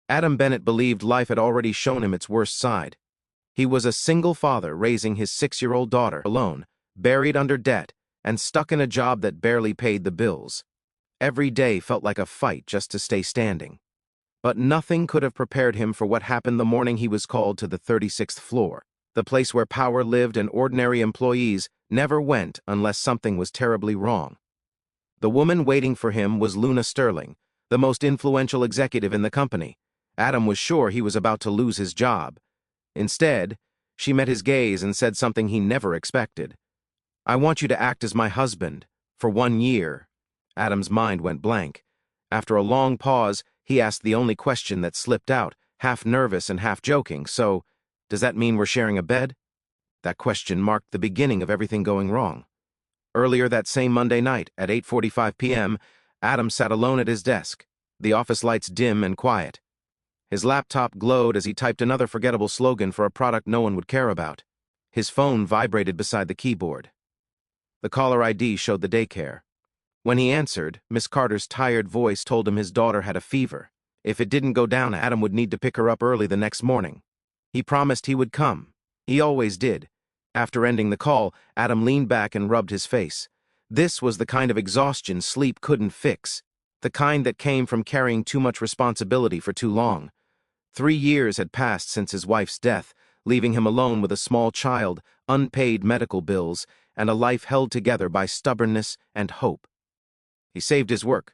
Adam Bennett believed life had already shown him its worst side. He was a single father raising his 6-year-old daughter alone, buried under debt, and stuck in a job that barely paid the bills. Every day felt like a fight just to stay standing. But nothing could have prepared him for what happened the morning he was called to the 36th floor, the place where power lived and ordinary employees never went unless something was terribly wrong. The woman waiting for him was Luna Sterling, the most influential executive in the company. Adam was sure he was about to lose his job. Instead, she met his gaze and said something he never expected. "I want you to act as my husband, for 1 year." Adam's mind went blank. After a long pause, he asked the only question that slipped out, half nervous and half joking. "So, does that mean we're sharing a bed?" That question marked the beginning of everything going wrong. Earlier that same Monday night, at 8:45 p.m., Adam sat alone at his desk, the office lights dim and quiet. His laptop glowed as he typed another forgettable slogan for a product no one would care about. His phone vibrated beside the keyboard. The caller ID showed the daycare. When he answered, Miss Carter's tired voice told him his daughter had a fever. If it didn't go down, Adam would need to pick her up early the next morning. He promised he would come. He always did. After ending the call, Adam leaned back and rubbed his face. This was the kind of exhaustion sleep couldn't fix, the kind that came from carrying too much responsibility for too long. 3 years had passed since his wife's death, leaving him alone with a small child, unpaid medical bills, and a life held together by stubbornness and hope. He saved his work,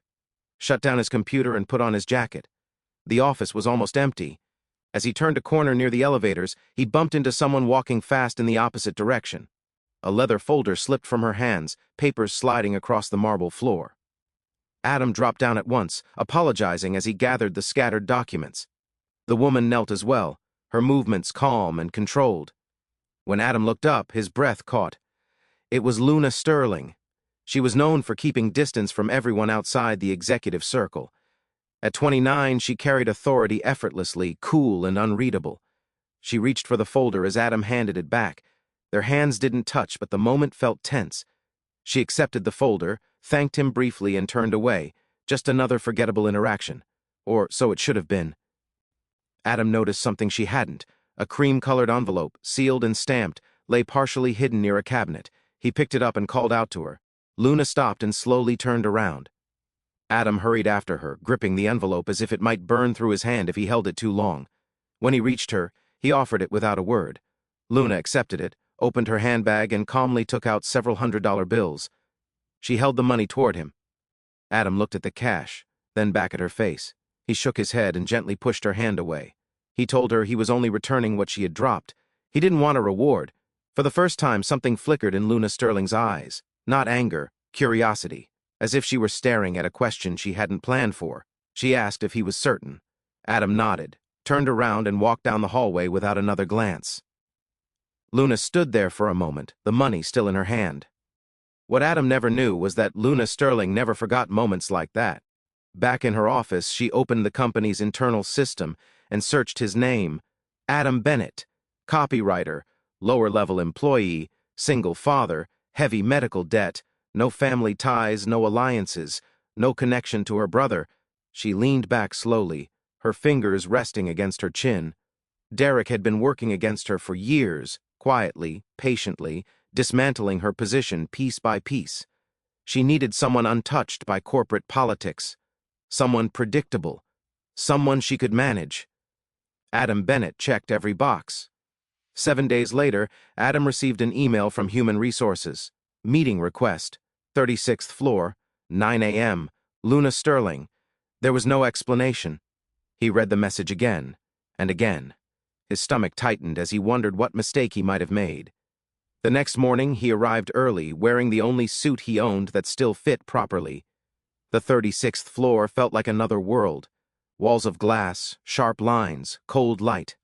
shut down his computer, and put on his jacket. The office was almost empty. As he turned a corner near the elevators, he bumped into someone walking fast in the opposite direction. A leather folder slipped from her hands, papers sliding across the marble floor. Adam dropped down at once, apologizing as he gathered the scattered documents. The woman knelt as well, her movements calm and controlled. When Adam looked up, his breath caught. It was Luna Sterling. She was known for keeping distance from everyone outside the executive circle. At 29, she carried authority effortlessly, cool and unreadable. She reached for the folder as Adam handed it back. Their hands didn't touch, but the moment felt tense. She accepted the folder, thanked him briefly, and turned away. Just another forgettable interaction. Or so it should have been. Adam noticed something she hadn't. A cream-colored envelope, sealed and stamped, lay partially hidden near a cabinet. He picked it up and called out to her. Luna stopped and slowly turned around. Adam hurried after her, gripping the envelope as if it might burn through his hand if he held it too long. When he reached her, he offered it without a word. Luna accepted it, opened her handbag, and calmly took out several $100 bills. She held the money toward him. Adam looked at the cash, then back at her face. He shook his head and gently pushed her hand away. He told her he was only returning what she had dropped. He didn't want a reward. For the first time, something flickered in Luna Sterling's eyes. Not anger, curiosity. As if she were staring at a question she hadn't planned for. She asked if he was certain. Adam nodded, turned around, and walked down the hallway without another glance. Luna stood there for a moment, the money still in her hand. What Adam never knew was that Luna Sterling never forgot moments like that. Back in her office, she opened the company's internal system and searched his name. Adam Bennett, copywriter, lower-level employee, single father, heavy medical debt, no family ties, no alliances, no connection to her brother. She leaned back slowly, her fingers resting against her chin. Derek had been working against her for years, quietly, patiently, dismantling her position piece by piece. She needed someone untouched by corporate politics, someone predictable, someone she could manage. Adam Bennett checked every box. 7 days later, Adam received an email from Human Resources. Meeting request, 36th floor, 9 a.m., Luna Sterling. There was no explanation. He read the message again and again. His stomach tightened as he wondered what mistake he might have made. The next morning, he arrived early, wearing the only suit he owned that still fit properly. The 36th floor felt like another world. Walls of glass, sharp lines, cold light.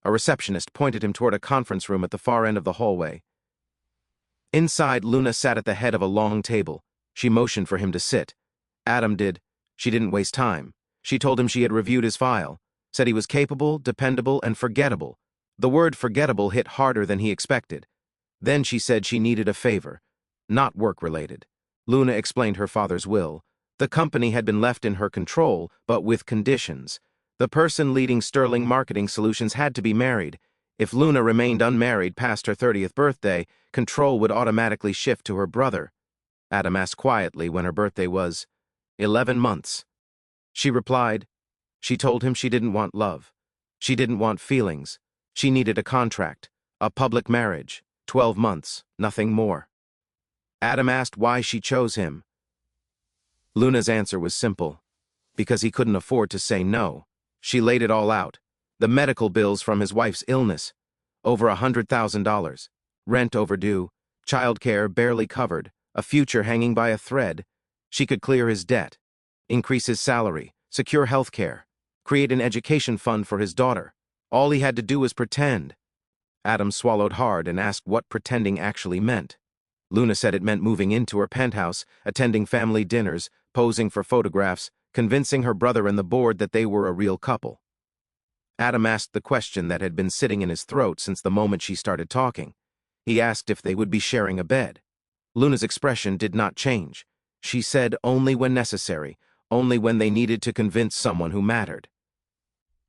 A receptionist pointed him toward a conference room at the far end of the hallway. Inside, Luna sat at the head of a long table. She motioned for him to sit. Adam did. She didn't waste time. She told him she had reviewed his file, said he was capable, dependable, and forgettable. The word forgettable hit harder than he expected. Then she said she needed a favor, not work-related. Luna explained her father's will. The company had been left in her control, but with conditions. The person leading Sterling Marketing Solutions had to be married. If Luna remained unmarried past her 30th birthday, control would automatically shift to her brother. Adam asked quietly when her birthday was. 11 months. She replied. She told him she didn't want love. She didn't want feelings. She needed a contract, a public marriage, 12 months, nothing more. Adam asked why she chose him. Luna's answer was simple. Because he couldn't afford to say no. She laid it all out. The medical bills from his wife's illness. Over $100,000. Rent overdue. Childcare barely covered. A future hanging by a thread. She could clear his debt. Increase his salary. Secure health care. Create an education fund for his daughter. All he had to do was pretend. Adam swallowed hard and asked what pretending actually meant. Luna said it meant moving into her penthouse, attending family dinners, posing for photographs, convincing her brother and the board that they were a real couple. Adam asked the question that had been sitting in his throat since the moment she started talking. He asked if they would be sharing a bed. Luna's expression did not change. She said only when necessary, only when they needed to convince someone who mattered.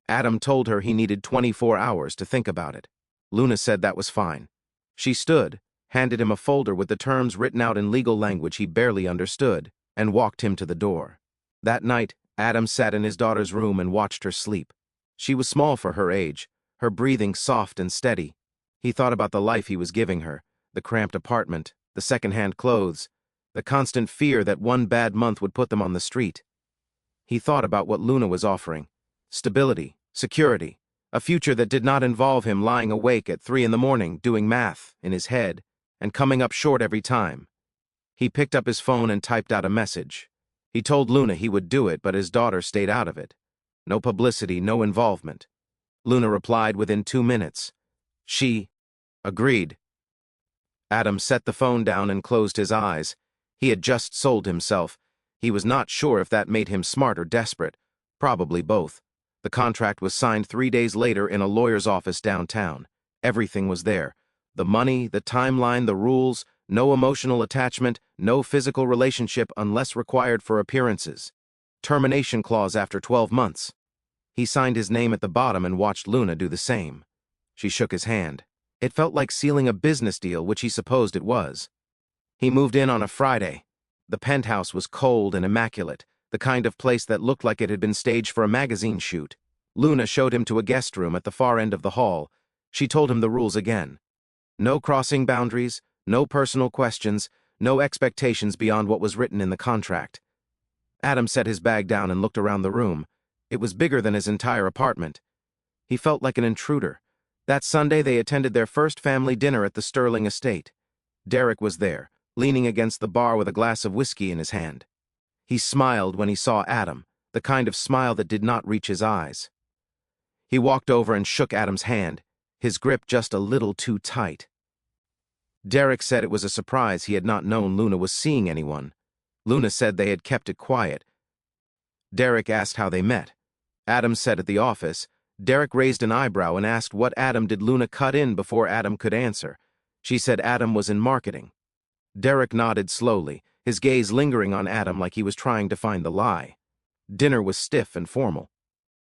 Adam told her he needed 24 hours to think about it. Luna said that was fine. She stood, handed him a folder with the terms written out in legal language he barely understood, and walked him to the door. That night, Adam sat in his daughter's room and watched her sleep. She was small for her age, her breathing soft and steady. He thought about the life he was giving her, the cramped apartment, the second-hand clothes, the constant fear that one bad month would put them on the street. He thought about what Luna was offering. Stability, security, a future that did not involve him lying awake at 3 a.m. doing math in his head and coming up short every time. He picked up his phone and typed out a message. He told Luna he would do it, but his daughter stayed out of it. No publicity, no involvement. Luna replied within 2 minutes. She agreed. Adam set the phone down and closed his eyes. He had just sold himself. He was not sure if that made him smart or desperate. Probably both. The contract was signed 3 days later in a lawyer's office downtown. Everything was there. The money, the timeline, the rules, no emotional attachment, no physical relationship unless required for appearances. Termination clause after 12 months. He signed his name at the bottom and watched Luna do the same. She shook his hand. It felt like sealing a business deal, which he supposed it was. He moved in on a Friday. The penthouse was cold and immaculate, the kind of place that looked like it had been staged for a magazine shoot. Luna showed him to a guest room at the far end of the hall. She told him the rules again. No crossing boundaries, no personal questions, no expectations beyond what was written in the contract. Adam set his bag down and looked around the room. It was bigger than his entire apartment. He felt like an intruder. That Sunday they attended their first family dinner at the Sterling estate. Derek was there, leaning against the bar with a glass of whiskey in his hand. He smiled when he saw Adam, the kind of smile that did not reach his eyes. He walked over and shook Adam's hand, his grip just a little too tight. Derek said it was a surprise he had not known Luna was seeing anyone. Luna said they had kept it quiet. Derek asked how they met. Adam said at the office. Derek raised an eyebrow and asked what Adam did Luna cut in before Adam could answer. She said Adam was in marketing. Derek nodded slowly, his gaze lingering on Adam like he was trying to find the lie. Dinner was stiff and formal.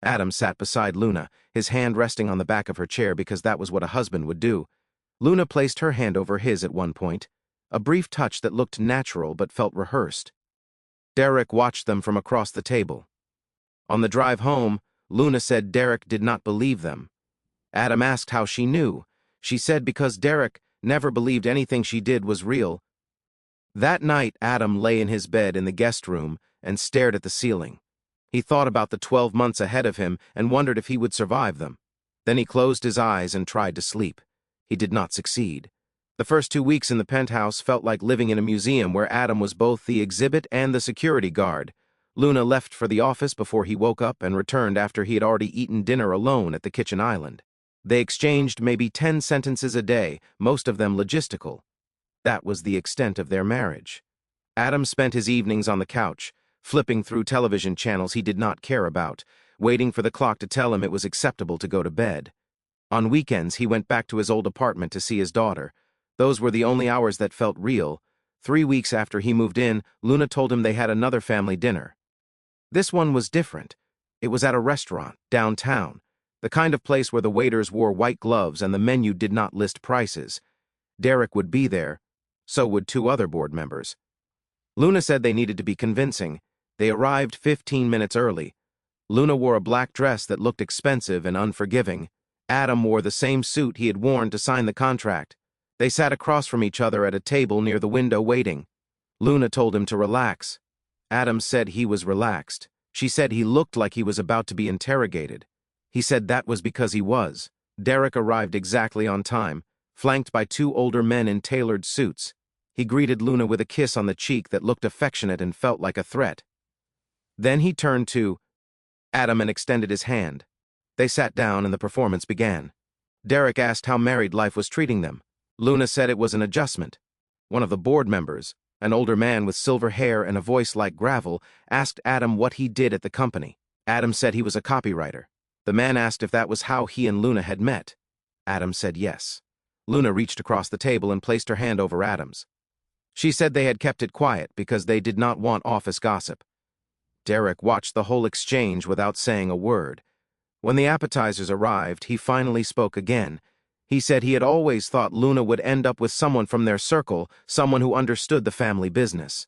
Adam sat beside Luna, his hand resting on the back of her chair because that was what a husband would do. Luna placed her hand over his at one point, a brief touch that looked natural but felt rehearsed. Derek watched them from across the table. On the drive home, Luna said Derek did not believe them. Adam asked how she knew. She said because Derek never believed anything she did was real. That night, Adam lay in his bed in the guest room and stared at the ceiling. He thought about the 12 months ahead of him and wondered if he would survive them. Then he closed his eyes and tried to sleep. He did not succeed. The first 2 weeks in the penthouse felt like living in a museum where Adam was both the exhibit and the security guard. Luna left for the office before he woke up and returned after he had already eaten dinner alone at the kitchen island. They exchanged maybe 10 sentences a day, most of them logistical. That was the extent of their marriage. Adam spent his evenings on the couch, flipping through television channels he did not care about, waiting for the clock to tell him it was acceptable to go to bed. On weekends, he went back to his old apartment to see his daughter. Those were the only hours that felt real. 3 weeks after he moved in, Luna told him they had another family dinner. This one was different. It was at a restaurant, downtown, the kind of place where the waiters wore white gloves and the menu did not list prices. Derek would be there. So would two other board members. Luna said they needed to be convincing. They arrived 15 minutes early. Luna wore a black dress that looked expensive and unforgiving. Adam wore the same suit he had worn to sign the contract. They sat across from each other at a table near the window waiting. Luna told him to relax. Adam said he was relaxed. She said he looked like he was about to be interrogated. He said that was because he was. Derek arrived exactly on time, flanked by two older men in tailored suits. He greeted Luna with a kiss on the cheek that looked affectionate and felt like a threat. Then he turned to Adam and extended his hand. They sat down and the performance began. Derek asked how married life was treating them. Luna said it was an adjustment. One of the board members, an older man with silver hair and a voice like gravel, asked Adam what he did at the company. Adam said he was a copywriter. The man asked if that was how he and Luna had met. Adam said yes. Luna reached across the table and placed her hand over Adam's. She said they had kept it quiet because they did not want office gossip. Derek watched the whole exchange without saying a word. When the appetizers arrived, he finally spoke again. He said he had always thought Luna would end up with someone from their circle, someone who understood the family business.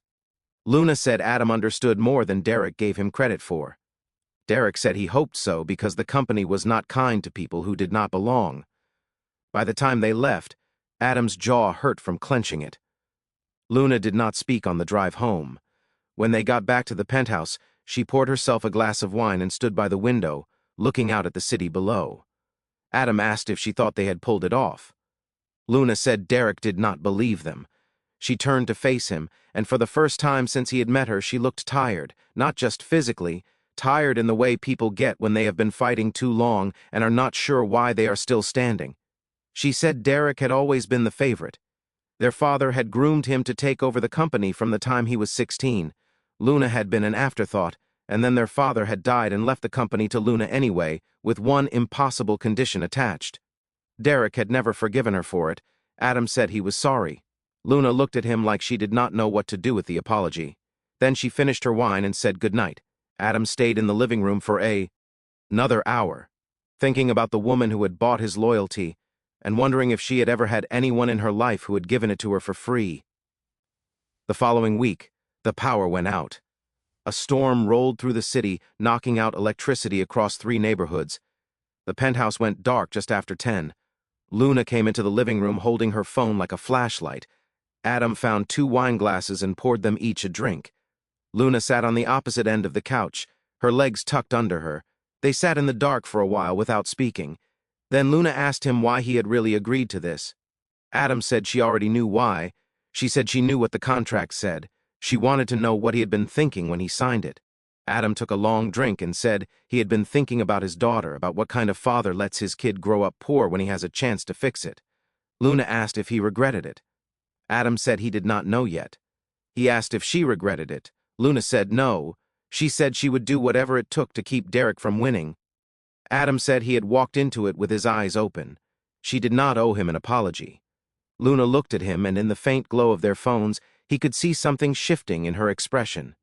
Luna said Adam understood more than Derek gave him credit for. Derek said he hoped so because the company was not kind to people who did not belong. By the time they left, Adam's jaw hurt from clenching it. Luna did not speak on the drive home. When they got back to the penthouse, she poured herself a glass of wine and stood by the window, looking out at the city below. Adam asked if she thought they had pulled it off. Luna said Derek did not believe them. She turned to face him, and for the first time since he had met her, she looked tired, not just physically, tired in the way people get when they have been fighting too long and are not sure why they are still standing. She said Derek had always been the favorite. Their father had groomed him to take over the company from the time he was 16. Luna had been an afterthought, and then their father had died and left the company to Luna anyway, with one impossible condition attached. Derek had never forgiven her for it. Adam said he was sorry. Luna looked at him like she did not know what to do with the apology. Then she finished her wine and said goodnight. Adam stayed in the living room for another hour, thinking about the woman who had bought his loyalty, and wondering if she had ever had anyone in her life who had given it to her for free. The following week, the power went out. A storm rolled through the city, knocking out electricity across 3 neighborhoods. The penthouse went dark just after 10. Luna came into the living room holding her phone like a flashlight. Adam found 2 wine glasses and poured them each a drink. Luna sat on the opposite end of the couch, her legs tucked under her. They sat in the dark for a while without speaking. Then Luna asked him why he had really agreed to this. Adam said she already knew why. She said she knew what the contract said. She wanted to know what he had been thinking when he signed it. Adam took a long drink and said he had been thinking about his daughter, about what kind of father lets his kid grow up poor when he has a chance to fix it. Luna asked if he regretted it. Adam said he did not know yet. He asked if she regretted it. Luna said no. She said she would do whatever it took to keep Derek from winning. Adam said he had walked into it with his eyes open. She did not owe him an apology. Luna looked at him, and in the faint glow of their phones, he could see something shifting in her expression.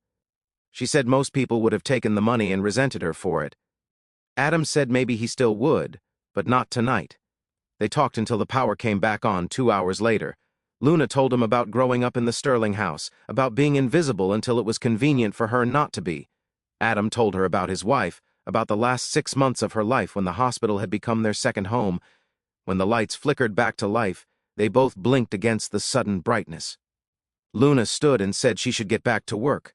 She said most people would have taken the money and resented her for it. Adam said maybe he still would, but not tonight. They talked until the power came back on 2 hours later. Luna told him about growing up in the Sterling house, about being invisible until it was convenient for her not to be. Adam told her about his wife, about the last 6 months of her life when the hospital had become their second home. When the lights flickered back to life, they both blinked against the sudden brightness. Luna stood and said she should get back to work.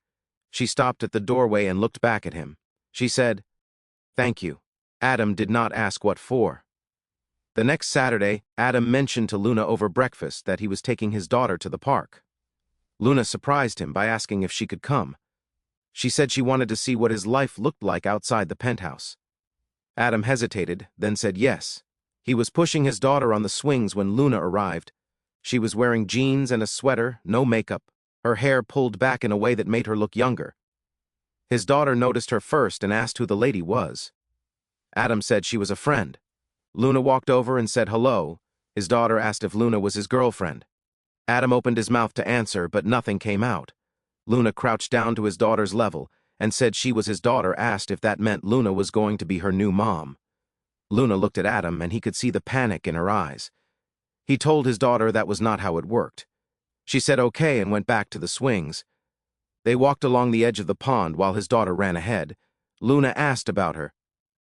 She stopped at the doorway and looked back at him. She said, "Thank you." Adam did not ask what for. The next Saturday, Adam mentioned to Luna over breakfast that he was taking his daughter to the park. Luna surprised him by asking if she could come. She said she wanted to see what his life looked like outside the penthouse. Adam hesitated, then said yes. He was pushing his daughter on the swings when Luna arrived. She was wearing jeans and a sweater, no makeup, her hair pulled back in a way that made her look younger. His daughter noticed her first and asked who the lady was. Adam said she was a friend. Luna walked over and said hello. His daughter asked if Luna was his girlfriend. Adam opened his mouth to answer, but nothing came out. Luna crouched down to his daughter's level, and said she was his daughter, asked if that meant Luna was going to be her new mom. Luna looked at Adam, and he could see the panic in her eyes. He told his daughter that was not how it worked. She said okay and went back to the swings. They walked along the edge of the pond while his daughter ran ahead. Luna asked about her.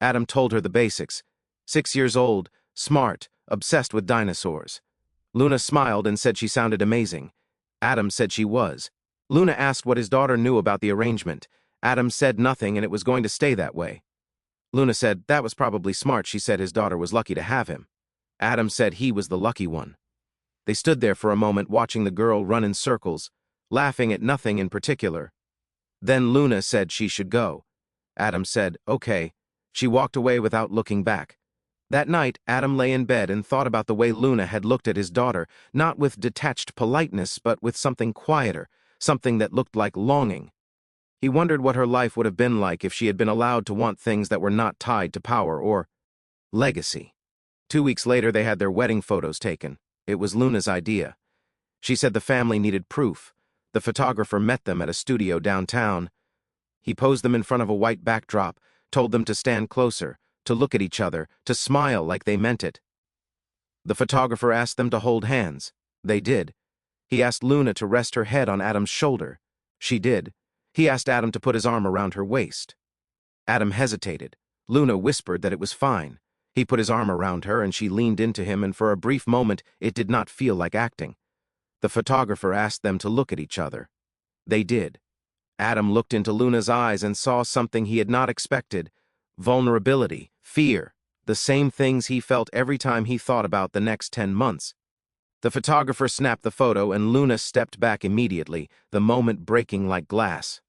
Adam told her the basics. 6 years old, smart, obsessed with dinosaurs. Luna smiled and said she sounded amazing. Adam said she was. Luna asked what his daughter knew about the arrangement. Adam said nothing, and it was going to stay that way. Luna said that was probably smart. She said his daughter was lucky to have him. Adam said he was the lucky one. They stood there for a moment watching the girl run in circles, laughing at nothing in particular. Then Luna said she should go. Adam said, okay. She walked away without looking back. That night, Adam lay in bed and thought about the way Luna had looked at his daughter, not with detached politeness, but with something quieter, something that looked like longing. He wondered what her life would have been like if she had been allowed to want things that were not tied to power or legacy. 2 weeks later, they had their wedding photos taken. It was Luna's idea. She said the family needed proof. The photographer met them at a studio downtown. He posed them in front of a white backdrop, told them to stand closer, to look at each other, to smile like they meant it. The photographer asked them to hold hands. They did. He asked Luna to rest her head on Adam's shoulder. She did. He asked Adam to put his arm around her waist. Adam hesitated. Luna whispered that it was fine. He put his arm around her and she leaned into him, and for a brief moment it did not feel like acting. The photographer asked them to look at each other. They did. Adam looked into Luna's eyes and saw something he had not expected: vulnerability, fear, the same things he felt every time he thought about the next 10 months. The photographer snapped the photo and Luna stepped back immediately, the moment breaking like glass.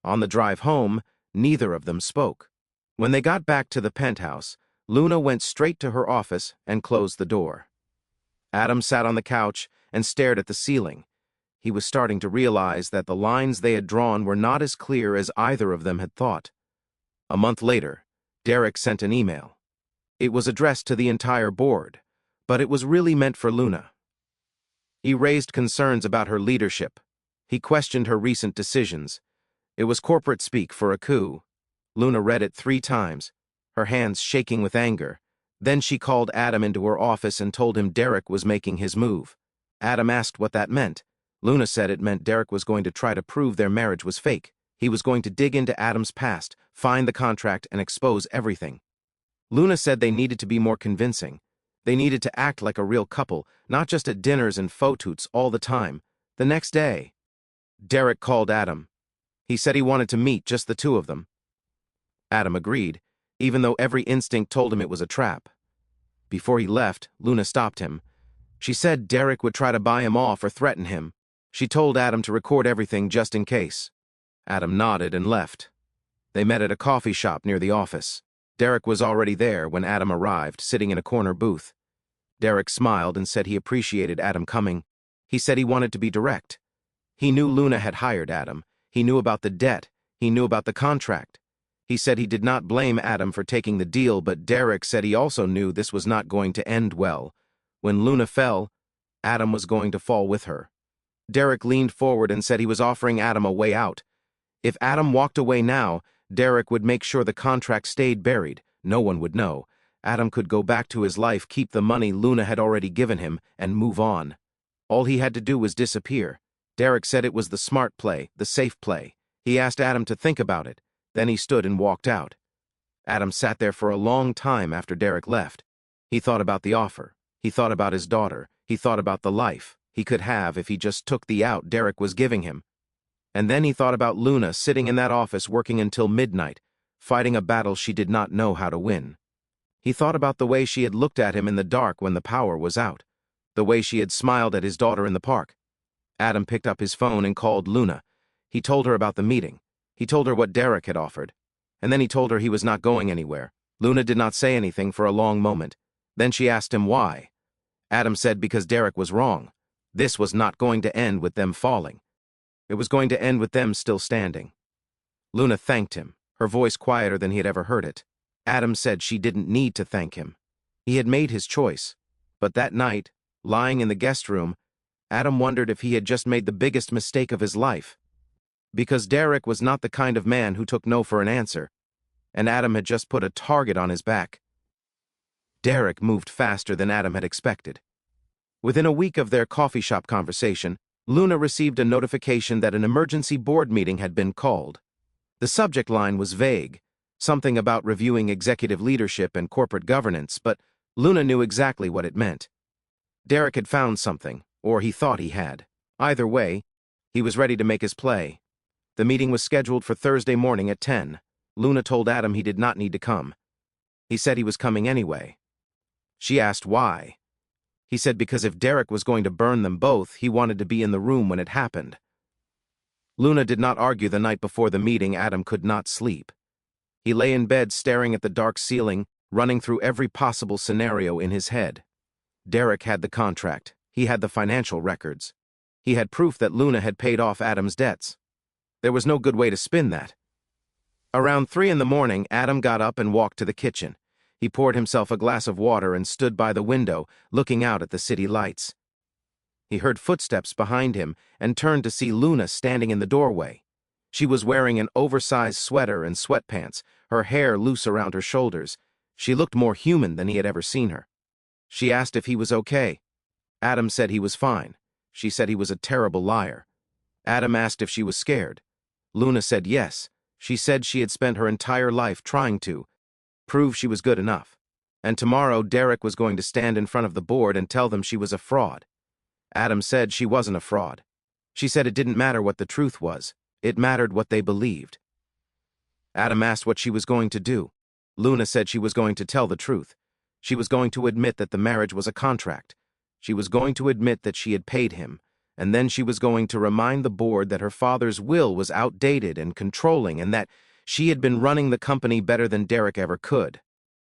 On the drive home, neither of them spoke. When they got back to the penthouse, Luna went straight to her office and closed the door. Adam sat on the couch and stared at the ceiling. He was starting to realize that the lines they had drawn were not as clear as either of them had thought. A month later, Derek sent an email. It was addressed to the entire board, but it was really meant for Luna. He raised concerns about her leadership. He questioned her recent decisions. It was corporate speak for a coup. Luna read it 3 times, her hands shaking with anger. Then she called Adam into her office and told him Derek was making his move. Adam asked what that meant. Luna said it meant Derek was going to try to prove their marriage was fake. He was going to dig into Adam's past, find the contract, and expose everything. Luna said they needed to be more convincing. They needed to act like a real couple, not just at dinners and photos all the time. The next day, Derek called Adam. He said he wanted to meet just the 2 of them. Adam agreed, even though every instinct told him it was a trap. Before he left, Luna stopped him. She said Derek would try to buy him off or threaten him. She told Adam to record everything just in case. Adam nodded and left. They met at a coffee shop near the office. Derek was already there when Adam arrived, sitting in a corner booth. Derek smiled and said he appreciated Adam coming. He said he wanted to be direct. He knew Luna had hired Adam. He knew about the debt. He knew about the contract. He said he did not blame Adam for taking the deal, but Derek said he also knew this was not going to end well. When Luna fell, Adam was going to fall with her. Derek leaned forward and said he was offering Adam a way out. If Adam walked away now, Derek would make sure the contract stayed buried. No one would know. Adam could go back to his life, keep the money Luna had already given him, and move on. All he had to do was disappear. Derek said it was the smart play, the safe play. He asked Adam to think about it. Then he stood and walked out. Adam sat there for a long time after Derek left. He thought about the offer. He thought about his daughter. He thought about the life he could have if he just took the out Derek was giving him. And then he thought about Luna sitting in that office working until midnight, fighting a battle she did not know how to win. He thought about the way she had looked at him in the dark when the power was out, the way she had smiled at his daughter in the park. Adam picked up his phone and called Luna. He told her about the meeting. He told her what Derek had offered. And then he told her he was not going anywhere. Luna did not say anything for a long moment. Then she asked him why. Adam said because Derek was wrong. This was not going to end with them falling. It was going to end with them still standing. Luna thanked him, her voice quieter than he had ever heard it. Adam said she didn't need to thank him. He had made his choice. But that night, lying in the guest room, Adam wondered if he had just made the biggest mistake of his life. because Derek was not the kind of man who took no for an answer, and Adam had just put a target on his back. Derek moved faster than Adam had expected. Within a week of their coffee shop conversation, Luna received a notification that an emergency board meeting had been called. The subject line was vague, something about reviewing executive leadership and corporate governance, but Luna knew exactly what it meant. Derek had found something, or he thought he had. Either way, he was ready to make his play. The meeting was scheduled for Thursday morning at 10. Luna told Adam he did not need to come. He said he was coming anyway. She asked why. He said because if Derek was going to burn them both, he wanted to be in the room when it happened. Luna did not argue the night before the meeting. Adam could not sleep. He lay in bed staring at the dark ceiling, running through every possible scenario in his head. Derek had the contract. He had the financial records. He had proof that Luna had paid off Adam's debts. There was no good way to spin that. Around 3 in the morning, Adam got up and walked to the kitchen. He poured himself a glass of water and stood by the window, looking out at the city lights. He heard footsteps behind him and turned to see Luna standing in the doorway. She was wearing an oversized sweater and sweatpants, her hair loose around her shoulders. She looked more human than he had ever seen her. She asked if he was okay. Adam said he was fine. She said he was a terrible liar. Adam asked if she was scared. Luna said yes. She said she had spent her entire life trying to prove she was good enough. And tomorrow Derek was going to stand in front of the board and tell them she was a fraud. Adam said she wasn't a fraud. She said it didn't matter what the truth was. It mattered what they believed. Adam asked what she was going to do. Luna said she was going to tell the truth. She was going to admit that the marriage was a contract. She was going to admit that she had paid him, and then she was going to remind the board that her father's will was outdated and controlling and that she had been running the company better than Derek ever could.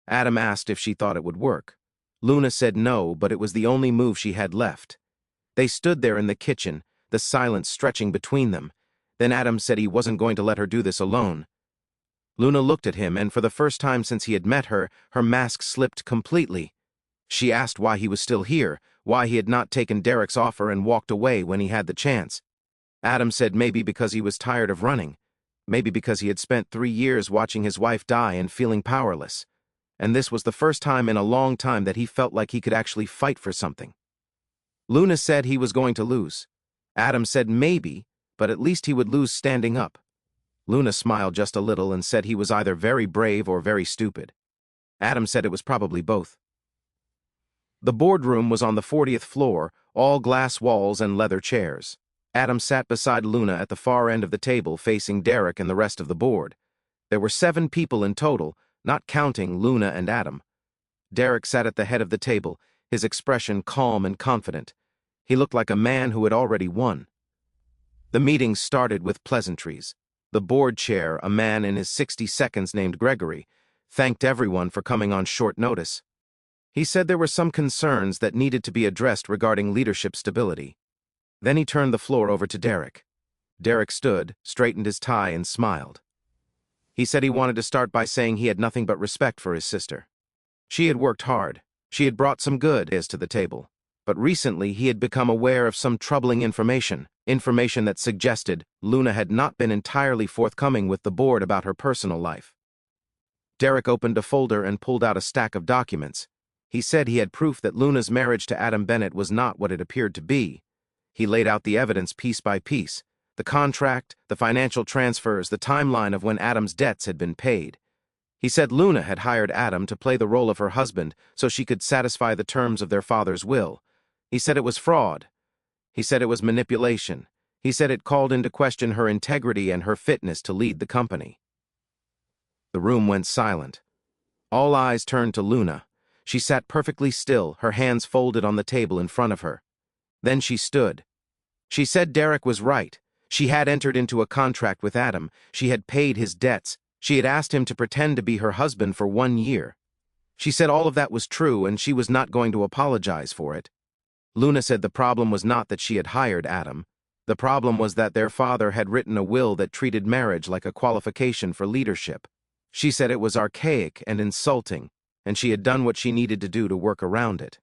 Adam asked if she thought it would work. Luna said no, but it was the only move she had left. They stood there in the kitchen, the silence stretching between them. Then Adam said he wasn't going to let her do this alone. Luna looked at him, and for the first time since he had met her, her mask slipped completely. She asked why he was still here, why he had not taken Derek's offer and walked away when he had the chance. Adam said maybe because he was tired of running, maybe because he had spent 3 years watching his wife die and feeling powerless. And this was the first time in a long time that he felt like he could actually fight for something. Luna said he was going to lose. Adam said maybe, but at least he would lose standing up. Luna smiled just a little and said he was either very brave or very stupid. Adam said it was probably both. The boardroom was on the 40th floor, all glass walls and leather chairs. Adam sat beside Luna at the far end of the table facing Derek and the rest of the board. There were 7 people in total, not counting Luna and Adam. Derek sat at the head of the table, his expression calm and confident. He looked like a man who had already won. The meeting started with pleasantries. The board chair, a man in his 60 seconds named Gregory, thanked everyone for coming on short notice. He said there were some concerns that needed to be addressed regarding leadership stability. Then he turned the floor over to Derek. Derek stood, straightened his tie, and smiled. He said he wanted to start by saying he had nothing but respect for his sister. She had worked hard. She had brought some good to the table. But recently he had become aware of some troubling information that suggested Luna had not been entirely forthcoming with the board about her personal life. Derek opened a folder and pulled out a stack of documents. He said he had proof that Luna's marriage to Adam Bennett was not what it appeared to be. He laid out the evidence piece by piece, the contract, the financial transfers, the timeline of when Adam's debts had been paid. He said Luna had hired Adam to play the role of her husband so she could satisfy the terms of their father's will. He said it was fraud. He said it was manipulation. He said it called into question her integrity and her fitness to lead the company. The room went silent. All eyes turned to Luna. She sat perfectly still, her hands folded on the table in front of her. Then she stood. She said Derek was right. She had entered into a contract with Adam. She had paid his debts. She had asked him to pretend to be her husband for 1 year. She said all of that was true and she was not going to apologize for it. Luna said the problem was not that she had hired Adam. The problem was that their father had written a will that treated marriage like a qualification for leadership. She said it was archaic and insulting, and she had done what she needed to do to work around it.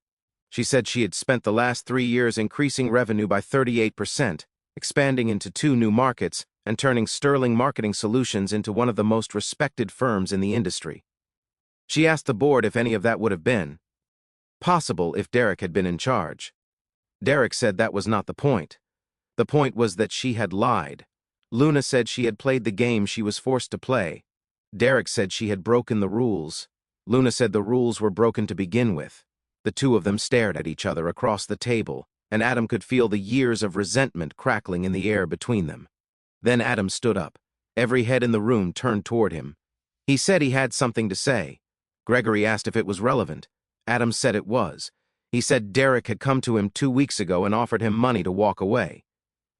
She said she had spent the last 3 years increasing revenue by 38%, expanding into 2 new markets, and turning Sterling Marketing Solutions into one of the most respected firms in the industry. She asked the board if any of that would have been possible if Derek had been in charge. Derek said that was not the point. The point was that she had lied. Luna said she had played the game she was forced to play. Derek said she had broken the rules. Luna said the rules were broken to begin with. The two of them stared at each other across the table, and Adam could feel the years of resentment crackling in the air between them. Then Adam stood up. Every head in the room turned toward him. He said he had something to say. Gregory asked if it was relevant. Adam said it was. He said Derek had come to him 2 weeks ago and offered him money to walk away.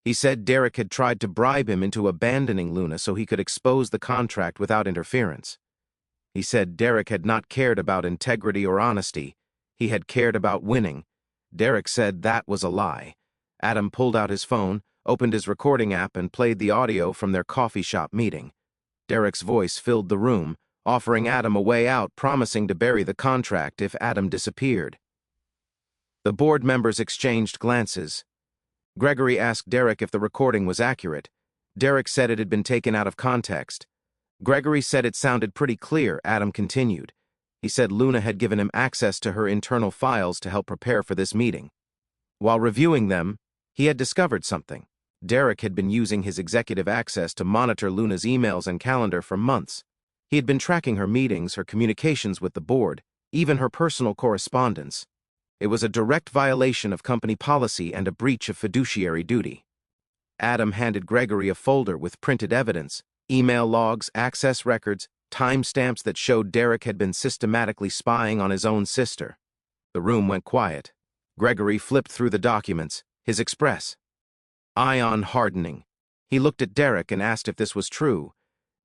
He said Derek had tried to bribe him into abandoning Luna so he could expose the contract without interference. He said Derek had not cared about integrity or honesty. He had cared about winning. Derek said that was a lie. Adam pulled out his phone, opened his recording app, and played the audio from their coffee shop meeting. Derek's voice filled the room, offering Adam a way out, promising to bury the contract if Adam disappeared. The board members exchanged glances. Gregory asked Derek if the recording was accurate. Derek said it had been taken out of context. Gregory said it sounded pretty clear. Adam continued. He said Luna had given him access to her internal files to help prepare for this meeting. While reviewing them, he had discovered something. Derek had been using his executive access to monitor Luna's emails and calendar for months. He had been tracking her meetings, her communications with the board, even her personal correspondence. It was a direct violation of company policy and a breach of fiduciary duty. Adam handed Gregory a folder with printed evidence, email logs, access records, timestamps that showed Derek had been systematically spying on his own sister. The room went quiet. Gregory flipped through the documents, his express ion hardening. He looked at Derek and asked if this was true.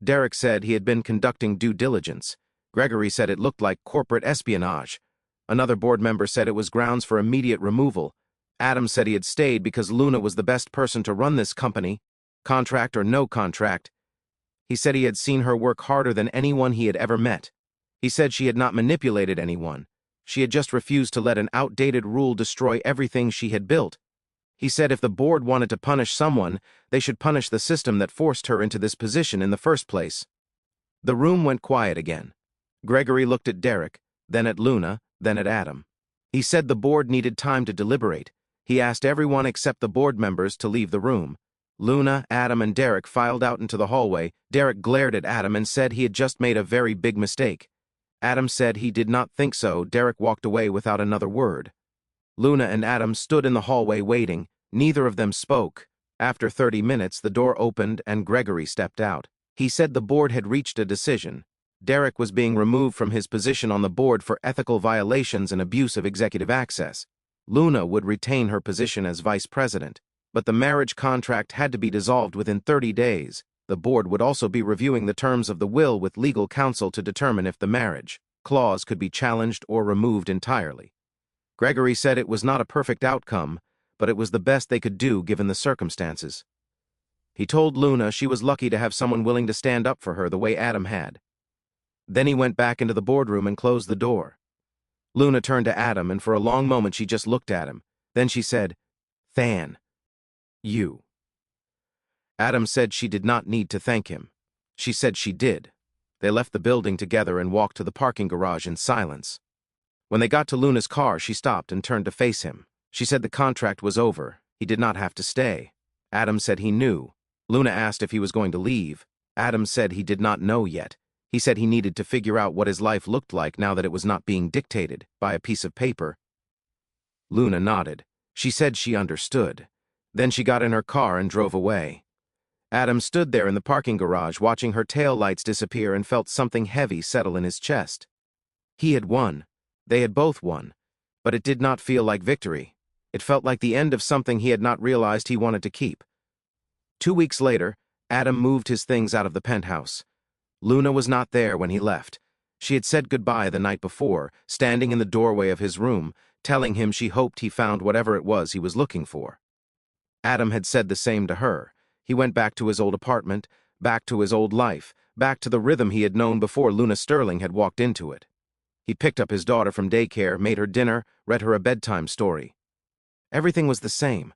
Derek said he had been conducting due diligence. Gregory said it looked like corporate espionage. Another board member said it was grounds for immediate removal. Adam said he had stayed because Luna was the best person to run this company, contract or no contract. He said he had seen her work harder than anyone he had ever met. He said she had not manipulated anyone. She had just refused to let an outdated rule destroy everything she had built. He said if the board wanted to punish someone, they should punish the system that forced her into this position in the first place. The room went quiet again. Gregory looked at Derek, then at Luna, then at Adam. He said the board needed time to deliberate. He asked everyone except the board members to leave the room. Luna, Adam, and Derek filed out into the hallway. Derek glared at Adam and said he had just made a very big mistake. Adam said he did not think so. Derek walked away without another word. Luna and Adam stood in the hallway waiting. Neither of them spoke. After 30 minutes, the door opened and Gregory stepped out. He said the board had reached a decision. Derek was being removed from his position on the board for ethical violations and abuse of executive access. Luna would retain her position as vice president, but the marriage contract had to be dissolved within 30 days. The board would also be reviewing the terms of the will with legal counsel to determine if the marriage clause could be challenged or removed entirely. Gregory said it was not a perfect outcome, but it was the best they could do given the circumstances. He told Luna she was lucky to have someone willing to stand up for her the way Adam had. Then he went back into the boardroom and closed the door. Luna turned to Adam, and for a long moment she just looked at him. Then she said, "Than you." Adam said she did not need to thank him. She said she did. They left the building together and walked to the parking garage in silence. When they got to Luna's car, she stopped and turned to face him. She said the contract was over. He did not have to stay. Adam said he knew. Luna asked if he was going to leave. Adam said he did not know yet. He said he needed to figure out what his life looked like now that it was not being dictated by a piece of paper. Luna nodded. She said she understood. Then she got in her car and drove away. Adam stood there in the parking garage watching her taillights disappear and felt something heavy settle in his chest. He had won. They had both won. But it did not feel like victory. It felt like the end of something he had not realized he wanted to keep. 2 weeks later, Adam moved his things out of the penthouse. Luna was not there when he left. She had said goodbye the night before, standing in the doorway of his room, telling him she hoped he found whatever it was he was looking for. Adam had said the same to her. He went back to his old apartment, back to his old life, back to the rhythm he had known before Luna Sterling had walked into it. He picked up his daughter from daycare, made her dinner, read her a bedtime story. Everything was the same,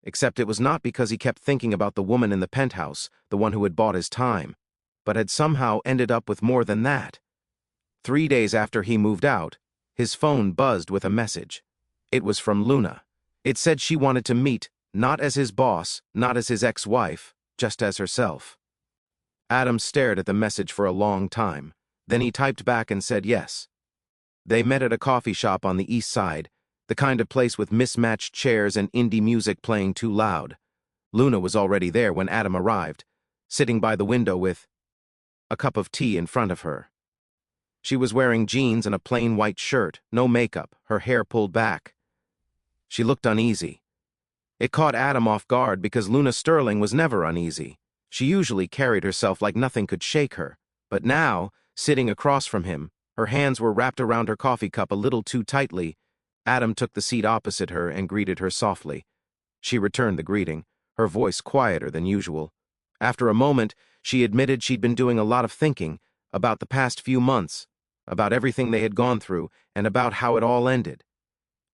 except it was not because he kept thinking about the woman in the penthouse, the one who had bought his time, but had somehow ended up with more than that. 3 days after he moved out, his phone buzzed with a message. It was from Luna. It said she wanted to meet, not as his boss, not as his ex-wife, just as herself. Adam stared at the message for a long time. Then he typed back and said yes. They met at a coffee shop on the east side, the kind of place with mismatched chairs and indie music playing too loud. Luna was already there when Adam arrived, sitting by the window with a cup of tea in front of her. She was wearing jeans and a plain white shirt, no makeup, her hair pulled back. She looked uneasy. It caught Adam off guard because Luna Sterling was never uneasy. She usually carried herself like nothing could shake her, but now, sitting across from him, her hands were wrapped around her coffee cup a little too tightly. Adam took the seat opposite her and greeted her softly. She returned the greeting, her voice quieter than usual. After a moment, she admitted she'd been doing a lot of thinking about the past few months, about everything they had gone through, and about how it all ended.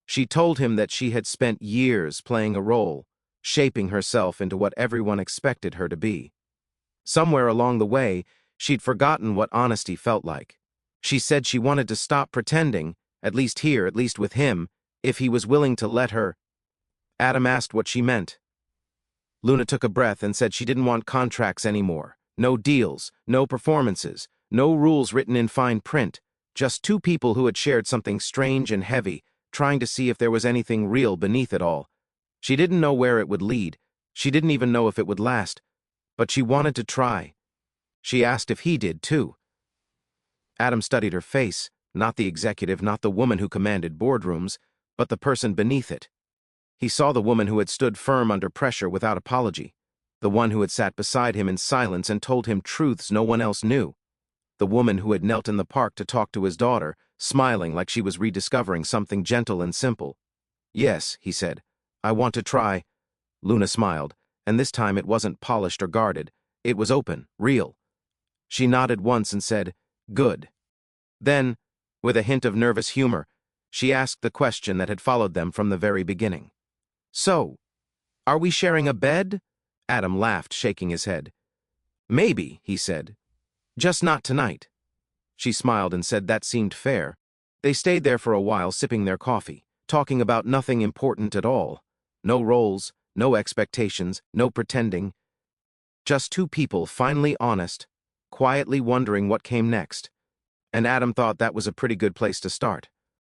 She told him that she had spent years playing a role, shaping herself into what everyone expected her to be. Somewhere along the way, she'd forgotten what honesty felt like. She said she wanted to stop pretending, at least here, at least with him, if he was willing to let her. Adam asked what she meant. Luna took a breath and said she didn't want contracts anymore. No deals, no performances, no rules written in fine print, just two people who had shared something strange and heavy, trying to see if there was anything real beneath it all. She didn't know where it would lead. She didn't even know if it would last. But she wanted to try. She asked if he did, too. Adam studied her face, not the executive, not the woman who commanded boardrooms, but the person beneath it. He saw the woman who had stood firm under pressure without apology, the one who had sat beside him in silence and told him truths no one else knew, the woman who had knelt in the park to talk to his daughter, smiling like she was rediscovering something gentle and simple. "Yes," he said, "I want to try." Luna smiled, and this time it wasn't polished or guarded. It was open, real. She nodded once and said, "Good." Then, with a hint of nervous humor, she asked the question that had followed them from the very beginning. "So, are we sharing a bed?" Adam laughed, shaking his head. "Maybe," he said. "Just not tonight." She smiled and said that seemed fair. They stayed there for a while sipping their coffee, talking about nothing important at all. No roles, no expectations, no pretending. Just two people finally honest, quietly wondering what came next. And Adam thought that was a pretty good place to start.